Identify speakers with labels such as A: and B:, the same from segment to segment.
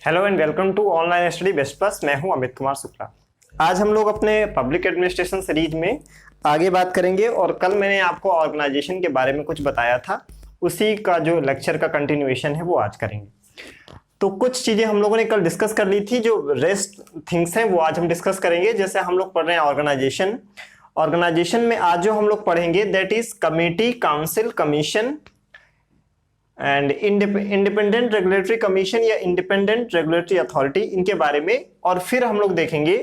A: Hello and welcome to online study best plus. मैं हूं अमित कुमार शुक्ला। आज हम लोग अपने पब्लिक एडमिनिस्ट्रेशन सीरीज में आगे बात करेंगे और कल मैंने आपको ऑर्गेनाइजेशन के बारे में कुछ बताया था, उसी का जो लेक्चर का कंटिन्यूएशन है वो आज करेंगे। तो कुछ चीजें हम लोगों ने कल डिस्कस कर ली थी, जो रेस्ट थिंग्स हैं वो आज हम डिस्कस करेंगे। जैसे हम लोग पढ़ रहे हैं ऑर्गेनाइजेशन में आज जो हम लोग पढ़ेंगे that is committee, council, commission and independent regulatory commission या इंडिपेंडेंट रेगुलेटरी अथॉरिटी, इनके बारे में। और फिर हम लोग देखेंगे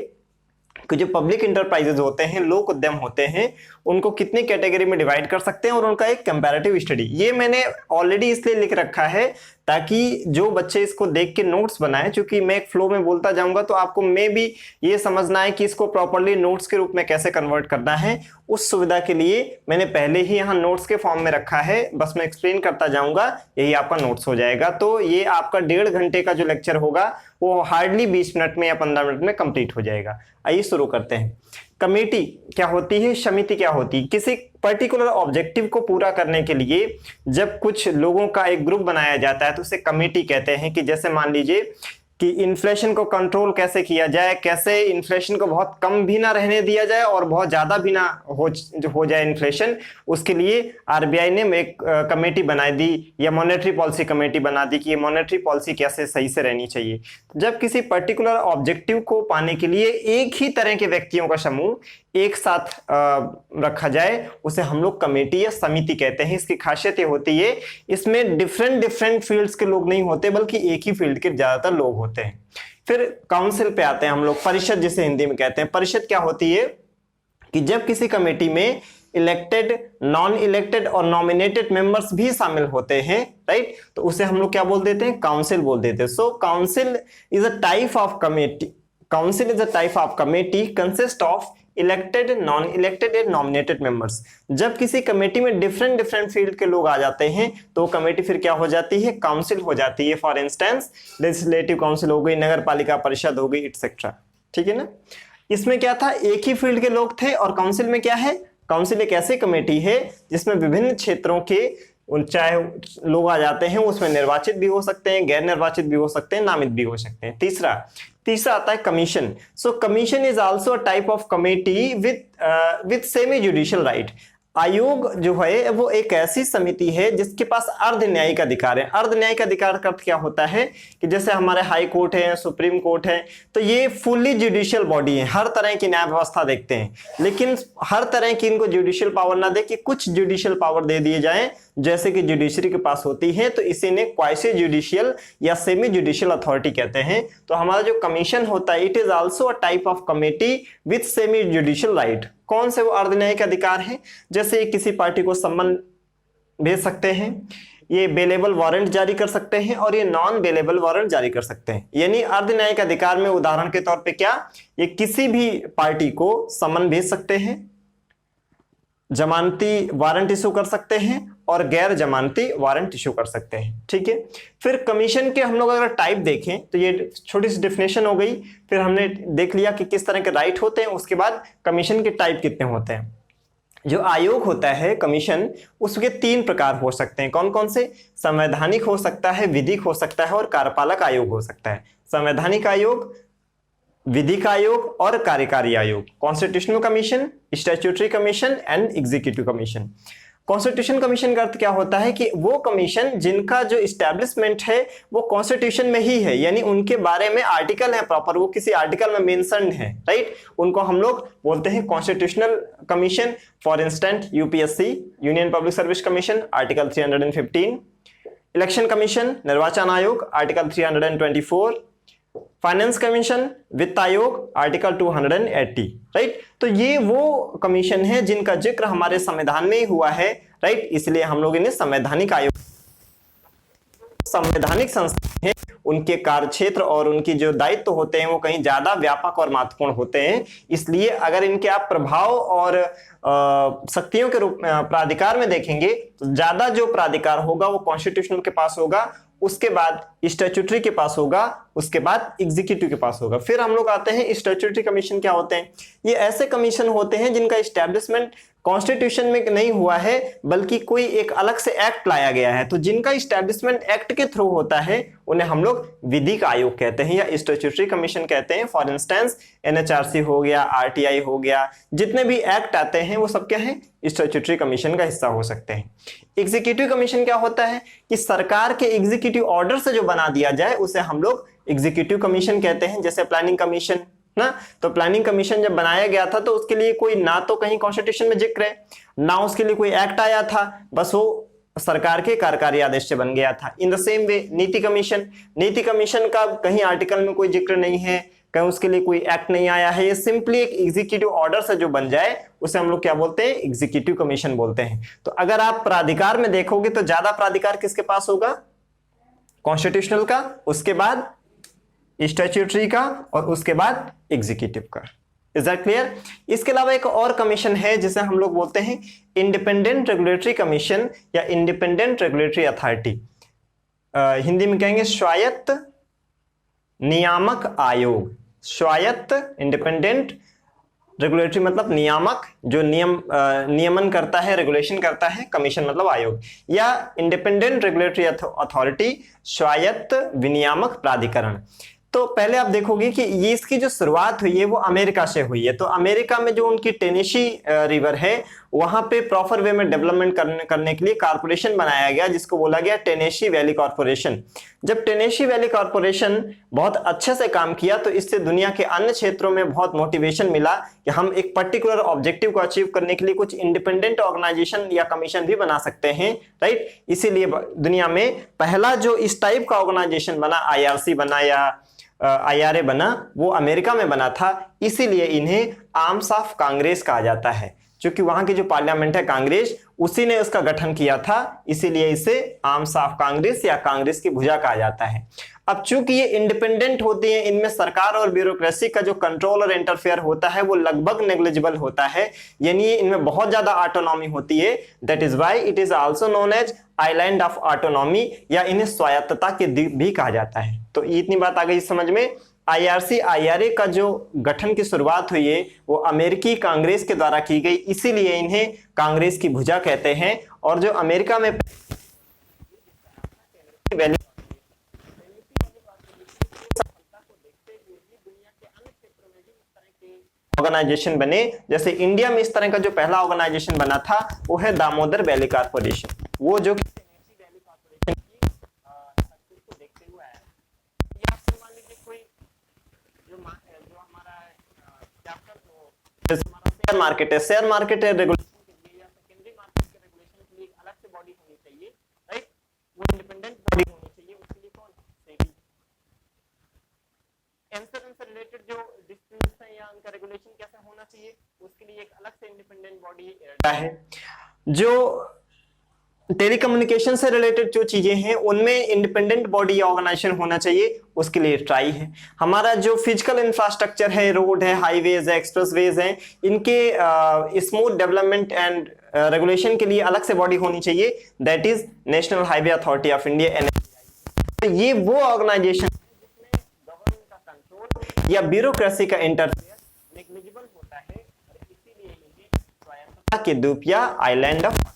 A: कि जो पब्लिक इंटरप्राइजेज होते हैं, लोक उद्यम होते हैं, उनको कितनी कैटेगरी में डिवाइड कर सकते हैं और उनका एक कंपैरेटिव स्टडी। ये मैंने ऑलरेडी इसलिए लिख रखा है ताकि जो बच्चे इसको देख के नोट्स बनाएं, क्योंकि मैं एक फ्लो में बोलता जाऊंगा तो आपको मैं भी ये समझना है कि इसको प्रॉपर्ली नोट्स के रूप में कैसे कन्वर्ट करना है। उस सुविधा के लिए मैंने पहले ही यहाँ नोट्स के फॉर्म में रखा है, बस मैं एक्सप्लेन करता जाऊंगा, यही आपका नोट्स हो जाएगा। तो ये आपका 1.5 घंटे का जो लेक्चर होगा वो हार्डली 20 मिनट में या 15 मिनट में कंप्लीट हो जाएगा। आइए शुरू करते हैं। कमेटी क्या होती है, समिति क्या होती है? किसी पर्टिकुलर ऑब्जेक्टिव को पूरा करने के लिए जब कुछ लोगों का एक ग्रुप बनाया जाता है तो उसे कमेटी कहते हैं। कि जैसे मान लीजिए कि इन्फ्लेशन को कंट्रोल कैसे किया जाए, कैसे इन्फ्लेशन को बहुत कम भी ना रहने दिया जाए और बहुत ज्यादा भी ना हो जाए इन्फ्लेशन, उसके लिए आरबीआई ने एक कमेटी बना दी या मॉनेटरी पॉलिसी कमेटी बना दी कि ये मॉनेटरी पॉलिसी कैसे सही से रहनी चाहिए। जब किसी पर्टिकुलर ऑब्जेक्टिव को पाने के लिए एक ही तरह के व्यक्तियों का समूह एक साथ रखा जाए उसे हम लोग कमेटी या समिति कहते हैं। इसकी खासियत ये होती है इसमें डिफरेंट फील्ड्स के लोग नहीं होते, बल्कि एक ही फील्ड के ज्यादातर लोग होते हैं। फिर काउंसिल पे आते हैं हम लोग, परिषद जिसे हिंदी में कहते हैं। परिषद क्या होती है कि जब किसी कमेटी में इलेक्टेड, नॉन इलेक्टेड और नॉमिनेटेड मेंबर्स भी शामिल होते हैं, राइट, तो उसे हम लोग क्या बोल देते हैं? काउंसिल बोल देते हैं। So council is a type of committee, council is a type of committee consist of elected, non elected and nominated members. जब किसी कमेटी में डिफरेंट फील्ड के लोग आ जाते हैं तो कमेटी फिर क्या हो जाती है? काउंसिल हो जाती है। फॉर इंस्टेंस लेजिस्लेटिव काउंसिल हो गई, नगर पालिका परिषद हो गई, एटसेट्रा। ठीक है ना। इसमें क्या था? एक ही फील्ड के लोग थे। और काउंसिल में क्या है? काउंसिल एक ऐसी कमेटी है जिसमें विभिन्न क्षेत्रों के चाहे लोग आ जाते हैं, उसमें निर्वाचित भी हो सकते हैं, गैर निर्वाचित भी हो सकते हैं, नामित भी हो सकते हैं। तीसरा आता है commission. So commission is also a type of committee with semi judicial right. आयोग जो है वो एक ऐसी समिति है जिसके पास अर्ध न्यायिक अधिकार है। अर्ध न्यायिक अधिकार का अर्थ क्या होता है कि जैसे हमारे हाई कोर्ट है, सुप्रीम कोर्ट है, तो ये फुल्ली जुडिशियल बॉडी है, हर तरह की न्याय व्यवस्था देखते हैं, लेकिन हर तरह की इनको जुडिशियल पावर ना दे कि कुछ जुडिशियल पावर दे दिए जाएं जैसे कि जुडिशरी के पास होती है, तो इसी ने क्वासी जुडिशियल या सेमी जुडिशियल अथॉरिटी कहते हैं। तो हमारा जो कमीशन होता है it is also a type of committee with semi judicial right. कौन से वो अर्धन्यायिक अधिकार हैं? जैसे किसी पार्टी को सम्मन भेज सकते हैं, ये बेलेबल वारंट जारी कर सकते हैं और ये नॉन बेलेबल वारंट जारी कर सकते हैं। यानी अर्धन्यायिक अधिकार में उदाहरण के तौर पे क्या, ये किसी भी पार्टी को सम्मन भेज सकते हैं, जमानती वारंट इशू कर सकते हैं और गैर जमानती वारंट इशू कर सकते हैं। ठीक है। फिर कमीशन के हम लोग अगर टाइप देखें तो ये छोटी सी डेफिनेशन हो गई। फिर हमने देख लिया कि किस तरह के राइट होते हैं, उसके बाद कमीशन के टाइप कितने होते हैं। जो आयोग होता है कमीशन, उसके 3 प्रकार हो सकते हैं। कौन कौन से? संवैधानिक हो सकता है, विधिक हो सकता है और कार्यपालक आयोग हो सकता है। संवैधानिक आयोग, विधिक आयोग और कार्यकारी आयोग। Constitutional commission, statutory commission and executive commission. Constitution commission का अर्थ क्या होता है कि वो कमीशन जिनका जो इस्टेब्लिशमेंट है वो कॉन्स्टिट्यूशन में ही है, यानी उनके बारे में आर्टिकल है प्रॉपर, वो किसी आर्टिकल में मेंशन्ड है, राइट, उनको हम लोग बोलते हैं constitutional commission. For instant UPSC, union public service commission, article 315। Election commission, निर्वाचन आयोग, आर्टिकल 324। फाइनेंस कमीशन, वित्त आयोग, आर्टिकल 280, राइट। तो ये वो कमीशन है जिनका जिक्र हमारे संविधान में ही हुआ है, राइट, इसलिए हम लोग इन्हें संवैधानिक आयोग, संवैधानिक संस्था है। उनके कार्यक्षेत्र और उनकी जो दायित्व होते हैं वो कहीं ज्यादा व्यापक और महत्वपूर्ण होते हैं। इसलिए अगर इनके आप प्रभाव और शक्तियों के रूप में प्राधिकार में देखेंगे तो ज्यादा जो प्राधिकार होगा वो कॉन्स्टिट्यूशनल के पास होगा, उसके बाद स्टैट्यूटरी के पास होगा, उसके बाद एग्जीक्यूटिव के पास होगा। फिर हम लोग आते हैं स्टैट्यूटरी कमीशन क्या होते हैं? ये ऐसे कमीशन होते हैं जिनका एस्टैब्लिशमेंट कॉन्स्टिट्यूशन में नहीं हुआ है, बल्कि कोई एक अलग से एक्ट लाया गया है। तो जिनका इस्टेब्लिशमेंट एक्ट के थ्रू होता है उन्हें हम लोग विधिक आयोग कहते हैं या स्टैट्यूटरी कमीशन कहते हैं। फॉर इंस्टेंस एनएचआरसी हो गया, आरटीआई हो गया, जितने भी एक्ट आते हैं वो सब क्या है, स्टैट्यूटरी कमीशन का हिस्सा हो सकते हैं। एग्जीक्यूटिव कमीशन क्या होता है कि सरकार के एग्जीक्यूटिव ऑर्डर से जो बना दिया जाए उसे हम लोग एग्जीक्यूटिव कमीशन कहते हैं। जैसे प्लानिंग कमीशन ना, तो प्लानिंग कमीशन जब बनाया गया था तो उसके लिए कोई ना तो कहीं कॉन्स्टिट्यूशन में जिक्र है, ना उसके लिए कोई एक्ट आया था, बस वो सरकार के कार्यकारी आदेश से बन गया था। इन द सेम वे नीति कमीशन का कहीं आर्टिकल में कोई जिक्र नहीं है, कहीं उसके लिए कोई एक्ट नहीं आया है, ये सिंपली एक एग्जीक्यूटिव ऑर्डर से जो बन जाए उसे हम लोग क्या बोलते हैं, एग्जीक्यूटिव कमीशन बोलते हैं। तो अगर आप प्राधिकार में देखोगे तो ज्यादा प्राधिकार किसके पास होगा, कॉन्स्टिट्यूशनल का, उसके बाद स्टैट्यूटरी का और उसके बाद एग्जीक्यूटिव का। Is that clear? इसके अलावा एक और कमीशन है जिसे हम लोग बोलते हैं इंडिपेंडेंट रेगुलेटरी कमीशन या इंडिपेंडेंट रेगुलेटरी अथॉरिटी। हिंदी में कहेंगे स्वायत्त नियामक आयोग। स्वायत्त, इंडिपेंडेंट, रेगुलेटरी मतलब नियामक, जो नियमन करता है, रेगुलेशन करता है, कमीशन मतलब आयोग, या इंडिपेंडेंट रेगुलेटरी अथॉरिटी, स्वायत्त विनियामक प्राधिकरण। तो पहले आप देखोगे कि ये इसकी जो शुरुआत हुई है वो अमेरिका से हुई है। तो अमेरिका में जो उनकी टेनेसी रिवर है वहां पे प्रॉपर वे में डेवलपमेंट करने के लिए कारपोरेशन बनाया गया जिसको बोला गया टेनेसी वैली कॉर्पोरेशन। जब टेनेसी वैली कॉर्पोरेशन बहुत अच्छे से काम किया तो इससे दुनिया के अन्य क्षेत्रों में बहुत मोटिवेशन मिला कि हम एक पर्टिकुलर ऑब्जेक्टिव को अचीव करने के लिए कुछ इंडिपेंडेंट ऑर्गेनाइजेशन या कमीशन भी बना सकते हैं, राइट। इसीलिए दुनिया में पहला जो इस टाइप का ऑर्गेनाइजेशन बना, आईआरसी बना या आईआरए बना, वो अमेरिका में बना था। इसीलिए इन्हें आर्म्स ऑफ कांग्रेस कहा जाता है, क्योंकि वहां की जो पार्लियामेंट है कांग्रेस, उसी ने उसका गठन किया था, इसीलिए इसे आर्म्स ऑफ कांग्रेस या कांग्रेस की भुजा कहा जाता है। अब चूंकि ये इंडिपेंडेंट होती हैं, इनमें सरकार और ब्यूरोक्रेसी का जो कंट्रोल और इंटरफेयर होता है वो लगभग नेग्लिजिबल होता है, यानी इनमें बहुत ज्यादा ऑटोनॉमी होती है। That is why it is also known as island of autonomy, या इन्हें स्वायत्तता के द्वीप भी कहा जाता है। तो इतनी बात आ गई समझ में। आईआरसी आईआरए का जो गठन की शुरुआत हुई है वो अमेरिकी कांग्रेस के द्वारा की गई, इसीलिए इन्हें कांग्रेस की भुजा कहते हैं। और जो अमेरिका में ऑर्गेनाइजेशन बने, जैसे इंडिया में इस तरह का जो पहला ऑर्गेनाइजेशन बना था वो है दामोदर वैली कॉर्पोरेशन, वो जो शेयर मार्केट है, शेयर मार्केट है रेगुलेशन के लिए या सेकेंडरी मार्केट के रेगुलेशन के लिए एक अलग से बॉडी होनी चाहिए, राइट। वो इंडिपेंडेंट बॉडी होनी चाहिए, उसके लिए कौन, सेबी। इंश्योरेंस से रिलेटेड जो डिस्प्यूट्स हैं या उनका रेगुलेशन कैसे होना चाहिए, उसके लिए एक अलग से इंडिपेंडेंट बॉडी है। जो टेलीकम्युनिकेशन से रिलेटेड जो चीजें हैं उनमें इंडिपेंडेंट बॉडी या ऑर्गेनाइजेशन होना चाहिए, उसके लिए ट्राई है। हमारा जो फिजिकल इंफ्रास्ट्रक्चर है, रोड है, हाईवेज है, एक्सप्रेसवेज हैं, इनके स्मूथ डेवलपमेंट एंड रेगुलेशन के लिए अलग से बॉडी होनी चाहिए, that is national highway authority of India, NHAI। ये वो ऑर्गेनाइजेशन जिसमें गवर्नमेंट का कंट्रोल या ब्यूरोक्रेसी का इंटरफेयर नेग्लिजिबल होता है, और इसीलिए इन्हें स्वायत्तता के द्वीप या आइलैंड ऑफ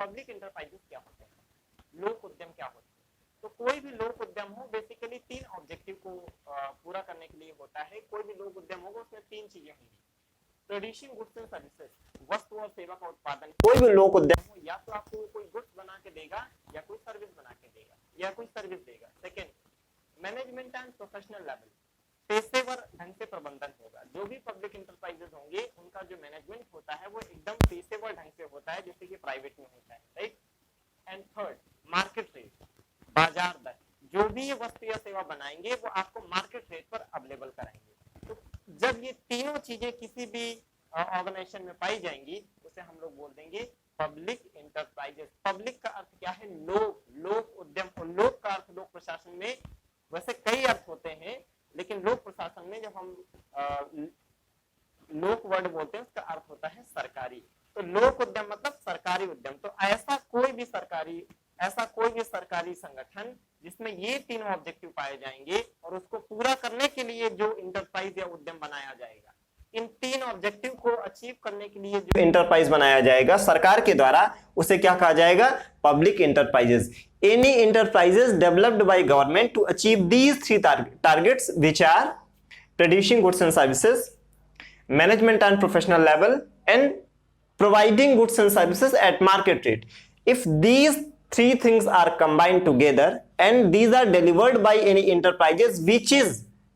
A: पब्लिक एंटरप्राइजेस क्या होते हैं, लोक उद्यम क्या होते हैं। तो कोई भी लोक उद्यम हो बेसिकली तीन ऑब्जेक्टिव को पूरा करने के लिए होता है। कोई भी लोक उद्यम होगा उसमें तीन चीजें होंगी, प्रोड्यूसिंग गुड्स एंड सर्विसेज, वस्तु और सेवा का उत्पादन। कोई भी लोक उद्यम हो या तो आपको कोई गुड्स बना के देगा या कोई सर्विस बना के देगा या कोई सर्विस देगा। Second, management and professional level, पेशेवर ढंग से प्रबंधन होगा। जो भी पब्लिक इंटरप्राइजेस होंगे उनका जो मैनेजमेंट होता है वो एकदम पेशेवर ढंग से होता है, जैसे कि प्राइवेट में होता है, right. And third, market rate, बाजार दर। जो भी ये वस्तु या सेवा बनाएंगे वो आपको मार्केट रेट पर अवेलेबल कराएंगे। तो जब ये तीनों चीजें किसी भी ऑर्गेनाइजेशन में पाई जाएंगी उसे हम लोग बोल देंगे पब्लिक इंटरप्राइजेस। पब्लिक का अर्थ क्या है, लोक, लोक उद्यम। और लोक का अर्थ लोक प्रशासन में वैसे कई अर्थ होते हैं, लेकिन लोक प्रशासन में जब हम लोक वर्ड बोलते हैं उसका अर्थ होता है सरकारी। तो लोक उद्यम मतलब सरकारी उद्यम। तो ऐसा कोई भी सरकारी संगठन जिसमें ये तीनों ऑब्जेक्टिव पाए जाएंगे और उसको पूरा करने के लिए जो इंटरप्राइज या उद्यम बनाया जाएगा, इन 3 ऑब्जेक्टिव को अचीव करने के लिए जो इंटरप्राइज बनाया जाएगा सरकार के द्वारा, उसे क्या कहा जाएगा? Public enterprises. Any enterprises developed by government to achieve these 3 targets which are producing goods and services, management and professional level and providing goods and services at market rate. If these 3 things are combined together and these are delivered by any enterprises which is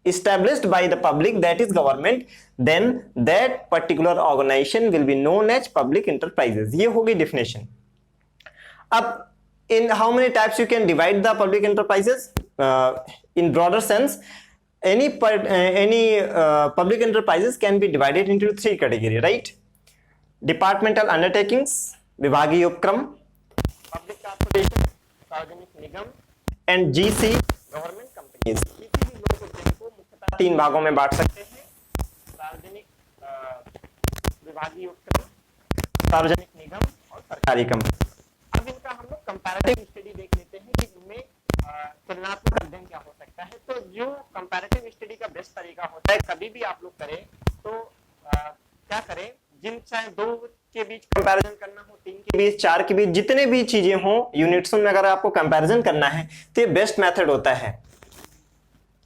A: established by the public, that is government, then that particular organization will be known as public enterprises. ये होगी definition. अब in how many types you can divide the public enterprises? In broader sense, any public enterprises can be divided into 3 categories, right? Departmental undertakings, विभागीय उपक्रम, public corporation, सार्वजनिक निगम and GC, government companies. किसी भी लोक उद्यम को मुख्यतः 3 भागों में बांट सकते हैं: सार्वजनिक, विभागीय उपक्रम, सार्वजनिक निगम और सरकारी कंपनी। अब इनका हम लोग कंपैरेटिव स्टडी देख लेते हैं कि इनमें तुलनात्मक अध्ययन क्या हो सकता है। तो जो कंपैरेटिव स्टडी का बेस्ट तरीका होता है, कभी भी आप लोग करें तो क्या करें, जिन चाहे 2 के बीच कंपैरिजन करना हो, 3 के बीच, 4 के बीच, जितने भी चीजें हो यूनिट्स में अगर आपको कंपैरिजन करना है तो ये बेस्ट मेथड होता है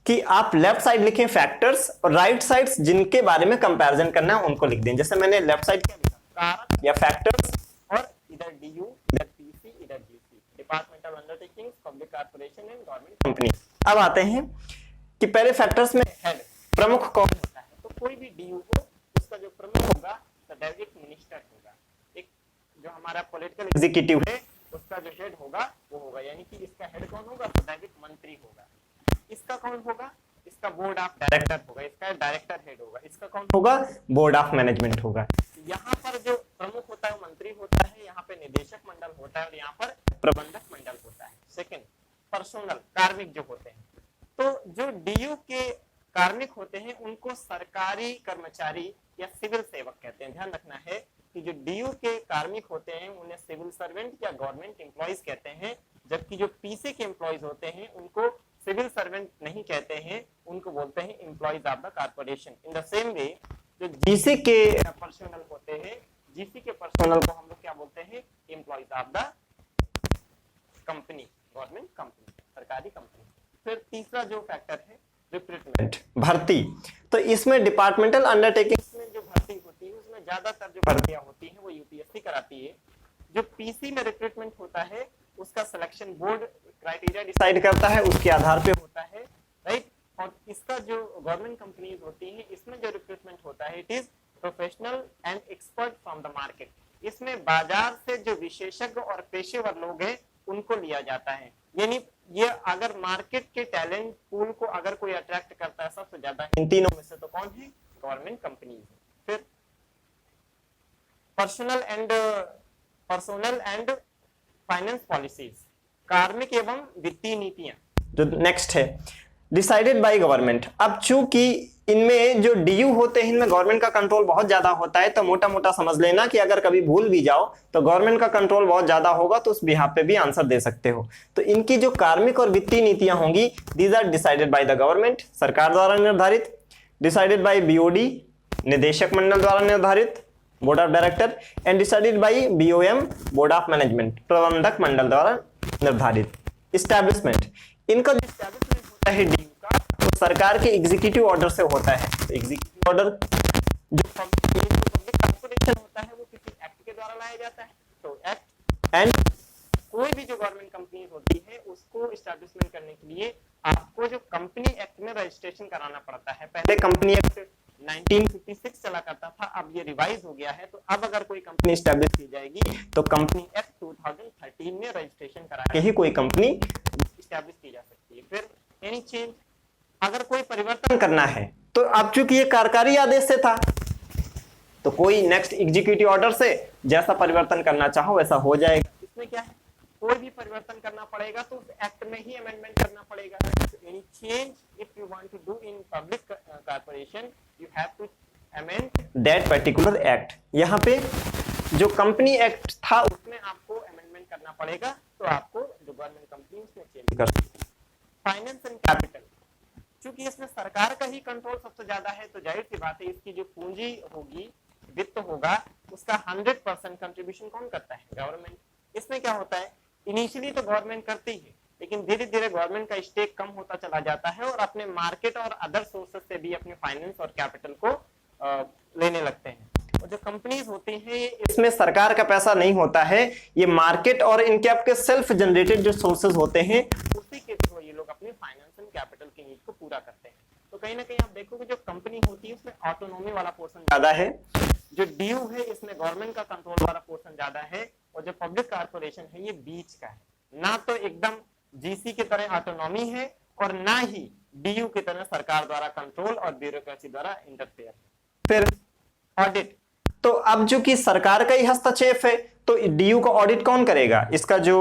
A: कि आप लेफ्ट साइड लिखें फैक्टर्स और राइट साइड्स जिनके बारे में कंपैरिजन करना है उनको लिख दें। जैसे मैंने लेफ्ट साइड क्या लिखा, कारक या फैक्टर्स, और इधर डीयू, इधर पीसी, इधर GC, departmental undertakings, public corporation and government company. अब आते हैं कि पहले फैक्टर्स में हेड, प्रमुख कौन होता है। तो कोई भी डीयू हो, उसका जो प्रमुख होगा एक मिनिस्टर होगा, एक जो हमारा पॉलिटिकल एग्जीक्यूटिव है उसका जो हेड होगा वो होगा, यानी कि इसका हेड कौन होगा? सदैविक मंत्री होगा। इसका कौन होगा? इसका बोर्ड ऑफ डायरेक्टर होगा, इसका डायरेक्टर हेड होगा। इसका कौन होगा? बोर्ड ऑफ मैनेजमेंट होगा। यहाँ पर जो प्रमुख होता है वो मंत्री होता है, यहाँ पे निदेशक मंडल होता है और यहाँ पर प्रबंधक मंडल होता है। सेकेंड, पर्सोनल, कार्मिक जो होते हैं। तो जो डीयू के कार्मिक होते हैं उनको सरकारी कर्मचारी या सिविल सेवक कहते हैं। ध्यान रखना है कि जो डीयू के कार्मिक होते हैं उन्हें सिविल सर्वेंट या गवर्नमेंट एम्प्लॉइज कहते हैं, जबकि जो पीसी के एम्प्लॉइज होते हैं उनको सिविल सर्वेंट नहीं कहते हैं, उनको बोलते हैं employees of the corporation. In the same way जो जीसी के पर्सोनल होते हैं, जीसी के पर्सोनल को हम लोग क्या बोलते हैं? Employees of the company, government company, सरकारी कंपनी। फिर तीसरा जो फैक्टर है रिक्रूटमेंट, भर्ती। तो इसमें डिपार्टमेंटल अंडरटेकिंग्स में जो भर्ती होती है उसमें ज्यादातर जो भर्तियां होती हैं वो यूपीएससी कराती है। जो पीसी में रिक्रूटमेंट होता है उसका सिलेक्शन बोर्ड क्राइटेरिया डिसाइड करता है, उसके आधार पे होता है, राइट। और इसका जो गवर्नमेंट कंपनीज होती है इसमें जो रिक्रूटमेंट होता है it is professional and expert from the market. इसमें बाजार से जो विशेषज्ञ और पेशेवर लोग हैं उनको लिया जाता है। यानी ये अगर मार्केट के टैलेंट पूल को अगर कोई अट्रैक्ट करता है सबसे ज्यादा इन तीनों में से तो कौन है? गवर्नमेंट कंपनीज है। फिर पर्सोनल एंड फाइनेंस पॉलिसीज, कार्मिक एवं वित्तीय नीतियां जो नेक्स्ट है, डिसाइडेड बाय गवर्नमेंट। अब चूंकि इनमें जो डीयू होते हैं इनमें गवर्नमेंट का कंट्रोल बहुत ज्यादा होता है, तो मोटा मोटा समझ लेना कि अगर कभी भूल भी जाओ तो गवर्नमेंट का कंट्रोल बहुत ज्यादा होगा तो उस बिहाफ पे भी आंसर दे सकते हो। तो इनकी जो कार्मिक और वित्तीय नीतियां होंगी these are decided by the government, सरकार द्वारा निर्धारित, डिसाइडेड बाय बीओडी, निदेशक मंडल द्वारा निर्धारित, board of director, and decided by BOM, board of management, प्रबंधक मंडल द्वारा निर्धारित। एस्टैब्लिशमेंट, इनका जो एस्टैब्लिशमेंट होता है डीयू का वो सरकार के एग्जीक्यूटिव ऑर्डर से होता है। तो एग्जीक्यूटिव ऑर्डर जो पब्लिक कॉर्पोरेशन होता है वो किसी एक्ट के द्वारा लाया जाता है। तो एक्ट एंड कोई भी जो गवर्नमेंट कंपनी होती है उसको एस्टैब्लिशमेंट करने के लिए आपको जो कंपनी एक्ट में रजिस्ट्रेशन कराना पड़ता है। पहले कंपनी एक्ट 1956 चला करता था, अब ये रिवाइज हो गया है। तो अब अगर कोई कंपनी एस्टैब्लिश की जाएगी तो कंपनी एक्ट 2013 में रजिस्ट्रेशन करा के ही कोई कंपनी एस्टैब्लिश की जा सकती है। फिर एनी चेंज, अगर कोई परिवर्तन करना है तो अब चूंकि ये कार्यकारी आदेश से था तो कोई नेक्स्ट एग्जीक्यूटिव ऑर्डर से जैसा परिवर्तन करना चाहो वैसा हो जाएगा। इसमें क्या है, कोई भी परिवर्तन करना पड़ेगा तो उस एक्ट में ही अमेंडमेंट करना पड़ेगा। Any change if you want to do in public corporation you have to amend that particular act. यहाँ पे जो कंपनी एक्ट था उसमें आपको अमेंडमेंट करना पड़ेगा, तो आपको जो गवर्नमेंट कंपनी उसमें चेंज कर सकते हैं। फाइनेंस एंड कैपिटल, चूंकि इसमें सरकार का ही कंट्रोल सबसे ज्यादा है तो जाहिर सी बात है इसकी जो पूंजी होगी, वित्त होगा, उसका 100% कंट्रीब्यूशन कौन करता है? गवर्नमेंट। इसमें क्या होता है, इनिशियली तो गवर्नमेंट करती है, लेकिन धीरे धीरे गवर्नमेंट का स्टेक कम होता चला जाता है और अपने मार्केट और अदर सोर्सेस से भी अपने फाइनेंस और कैपिटल को लेने लगते हैं। और जो कंपनीज होती हैं इसमें सरकार का पैसा नहीं होता है, ये मार्केट और इनके आपके सेल्फ जनरेटेड जो सोर्सेज होते हैं उसी के थ्रू ये लोग अपने फाइनेंस एंड कैपिटल की नीड को पूरा करते हैं। तो कहीं ना कहीं आप देखोगे जो कंपनी होती है उसमें ऑटोनॉमी वाला पोर्शन ज्यादा है, जो ड्यू है इसमें गवर्नमेंट का कंट्रोल वाला पोर्शन ज्यादा है, और जो पब्लिक कारपोरेशन है ये बीच का है, ना तो एकदम जीसी की तरह ऑटोनॉमी है और ना ही डीयू की तरह सरकार द्वारा कंट्रोल और ब्यूरोक्रेसी द्वारा इंटरफेयर। फिर ऑडिट, तो अब जो कि सरकार का ही हस्तक्षेप है तो डीयू का ऑडिट कौन करेगा? इसका जो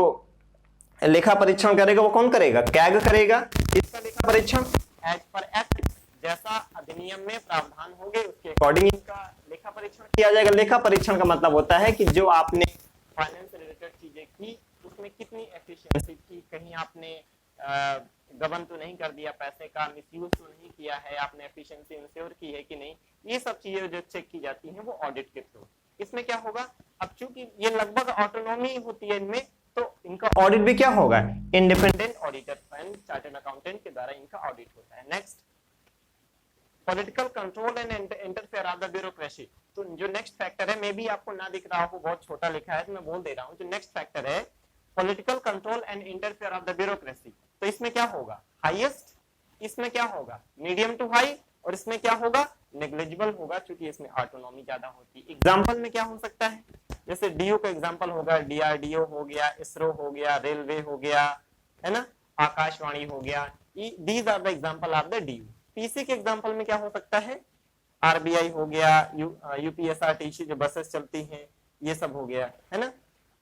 A: लेखा परीक्षण करेगा वो कौन करेगा? कैग करेगा। इसका लेखा परीक्षण एज पर एक्ट, जैसा अधिनियम में प्रावधान होंगे उसके अकॉर्डिंग इनका लेखा परीक्षण किया जाएगा। लेखा परीक्षण का मतलब होता है कि जो आपने फाइनेंस रिलेटेड चीजें की उसमें कितनी एफिशिएंसी थी, कहीं आपने गबन तो नहीं कर दिया, पैसे का मिसयूज तो नहीं किया है, आपने एफिशिएंसी इंश्योर की है कि नहीं, ये सब चीजें जो चेक की जाती हैं वो ऑडिट के थ्रू। इसमें क्या होगा, अब चूंकि ये लगभग ऑटोनॉमी होती है इनमें, तो इनका ऑडिट भी क्या होगा? Independent auditor and chartered accountant के द्वारा इनका ऑडिट होता है। Next, political control and interfere of the bureaucracy. तो जो नेक्स्ट फैक्टर है, मे भी आपको ना दिख रहा हो, बहुत छोटा लिखा है तो मैं बोल दे रहा हूँ, जो नेक्स्ट फैक्टर है political control and interfere of the bureaucracy. तो इसमें क्या होगा? हाईएस्ट, इसमें क्या होगा? मीडियम टू हाई, और इसमें क्या होगा? नेग्लिजिबल होगा, क्योंकि इसमें ऑटोनॉमी ज्यादा होती है। एग्जांपल में क्या हो सकता है? जैसे डीयू का एग्जांपल होगा, डीआरडीओ हो गया, इसरो हो गया, रेलवे हो गया, है ना, आकाशवाणी हो गया, these are the example of the DU. PC के एग्जांपल में क्या हो सकता है? आरबीआई हो गया, यूपीएसआरटीसी जो बसेस चलती हैं, ये सब हो गया, है ना।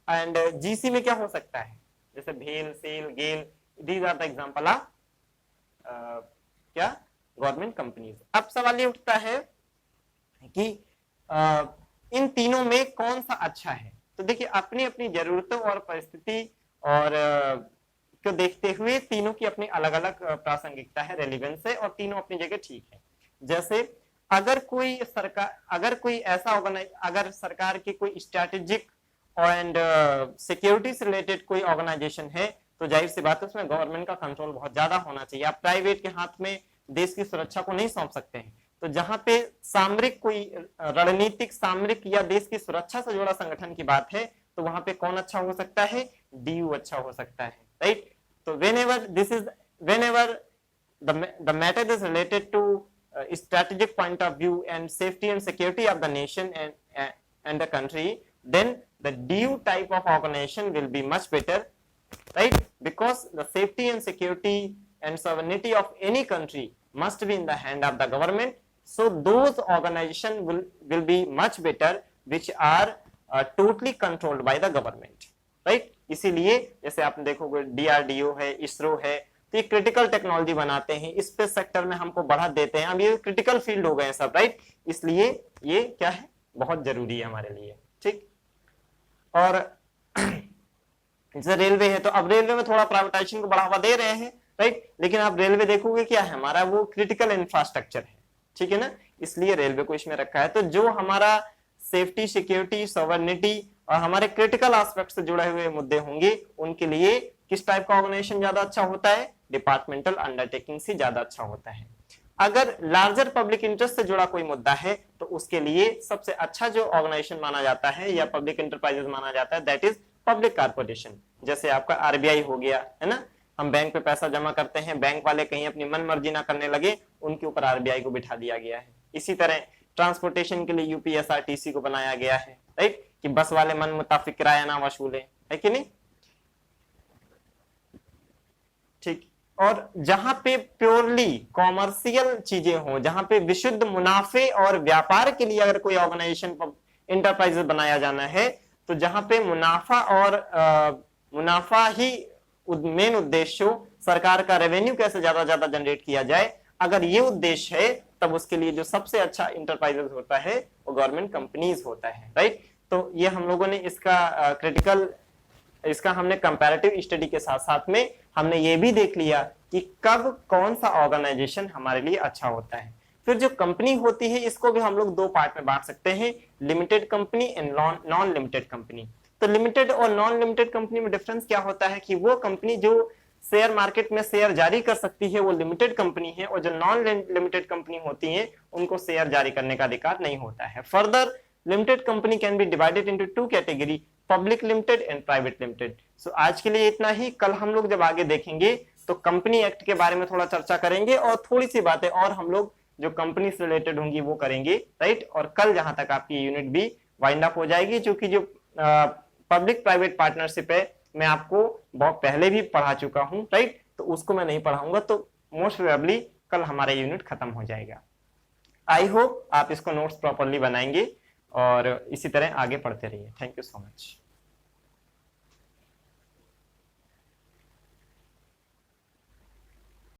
A: एंड जीसी में क्या हो सकता है? जैसे भेल, SAIL, GAIL, these are the example of क्या? Government companies. अब सवाल ये उठता है कि इन तीनों में कौन सा अच्छा है? तो देखिए, अपनी अपनी जरूरतों और परिस्थिति और को देखते हुए तीनों की अपनी अलग अलग प्रासंगिकता है, रेलिवेंस है, और तीनों अपनी जगह ठीक है। जैसे अगर कोई ऐसा अगर सरकार की कोई स्ट्रैटेजिक एंड सिक्योरिटी से रिलेटेड कोई ऑर्गेनाइजेशन है तो जाहिर सी बात है उसमें गवर्नमेंट का कंट्रोल बहुत ज्यादा होना चाहिए। आप प्राइवेट के हाथ में देश की सुरक्षा को नहीं सौंप सकते हैं। तो जहां पे सामरिक कोई रणनीतिक, सामरिक या देश की सुरक्षा से जुड़ा संगठन की बात है तो वहां पे कौन अच्छा हो सकता है? डीयू अच्छा हो सकता है, राइट। तो whenever the matter is related to strategic point of view and safety and security of the nation and the country, then the DU type of organization will be much better, right? Because the safety and security and sovereignty of any country must be in the hand of the government. So those organizations will be much better which are totally controlled by the government, right? इसीलिए जैसे आप देखोगे DRDO है, इसरो है, तो ये critical technology बनाते हैं, स्पेस सेक्टर में हमको बढ़ा देते हैं। अब ये क्रिटिकल फील्ड हो गए सब, राइट। इसलिए ये क्या है? बहुत जरूरी है हमारे लिए, ठीक। और जैसे रेलवे है, तो अब रेलवे में थोड़ा प्राइवेटाइजेशन को बढ़ावा दे रहे हैं, राइट। लेकिन आप रेलवे देखोगे क्या है, हमारा वो क्रिटिकल इंफ्रास्ट्रक्चर है, ठीक है ना, इसलिए रेलवे को इसमें रखा है। तो जो हमारा सेफ्टी, सिक्योरिटी, सॉवरेनिटी और हमारे क्रिटिकल एस्पेक्ट से जुड़े हुए मुद्दे होंगे, उनके लिए किस टाइप का ऑर्गेनाइजेशन ज्यादा अच्छा होता है? डिपार्टमेंटल अंडरटेकिंग से ज्यादा अच्छा होता है। अगर लार्जर पब्लिक इंटरेस्ट से जुड़ा कोई मुद्दा है तो उसके लिए सबसे अच्छा जो ऑर्गेनाइजेशन माना जाता है या पब्लिक इंटरप्राइजेस माना जाता है, दैट इज पब्लिक कारपोरेशन। जैसे आपका आरबीआई हो गया, है ना, हम बैंक पे पैसा जमा करते हैं, बैंक वाले कहीं अपनी मन मर्जी ना करने लगे, उनके ऊपर आरबीआई को बिठा दिया गया है। इसी तरह ट्रांसपोर्टेशन के लिए यूपीएसआरटीसी को बनाया गया है, राइट, कि बस वाले मन मुताबिक किराया ना वसूले, है कि नहीं, ठीक। और जहां पे प्योरली कॉमर्शियल चीजें हो, जहां पे विशुद्ध मुनाफे और व्यापार के लिए अगर कोई ऑर्गेनाइजेशन इंटरप्राइजेस बनाया जाना है, तो जहां पे मुनाफा ही मेन उद्देश्य हो, सरकार का रेवेन्यू कैसे ज्यादा जनरेट किया जाए, अगर ये उद्देश्य है तब उसके लिए जो सबसे अच्छा इंटरप्राइजेस होता है वो गवर्नमेंट कंपनीज होता है, राइट। तो ये हम लोगों ने इसका हमने कंपैरेटिव स्टडी के साथ साथ में हमने ये भी देख लिया कि कब कौन सा ऑर्गेनाइजेशन हमारे लिए अच्छा होता है। फिर जो कंपनी होती है इसको भी हम लोग दो पार्ट में बांट सकते हैं, limited company and non limited company. तो लिमिटेड और नॉन लिमिटेड कंपनी में डिफरेंस क्या होता है कि वो कंपनी जो शेयर मार्केट में शेयर जारी कर सकती है वो लिमिटेड कंपनी है, और जो नॉन लिमिटेड कंपनी होती है उनको शेयर जारी करने का अधिकार नहीं होता है। Further limited company can be divided into two category, public limited and private limited. So आज के लिए इतना ही। कल हम लोग जब आगे देखेंगे तो कंपनी एक्ट के बारे में थोड़ा चर्चा करेंगे और थोड़ी सी बातें और हम लोग जो कंपनी से रिलेटेड होंगी वो करेंगे, राइट। और कल जहां तक आपकी यूनिट भी वाइंड अप हो जाएगी, जो कि जो पब्लिक प्राइवेट पार्टनरशिप है मैं आपको बहुत पहले भी पढ़ा चुका हूं, राइट। तो उसको मैं नहीं पढ़ाऊंगा, तो मोस्ट प्रोबेबली कल हमारा यूनिट खत्म हो जाएगा। आई होप आप इसको नोट्स प्रॉपरली बनाएंगे और इसी तरह आगे पढ़ते रहिए। Thank you so much.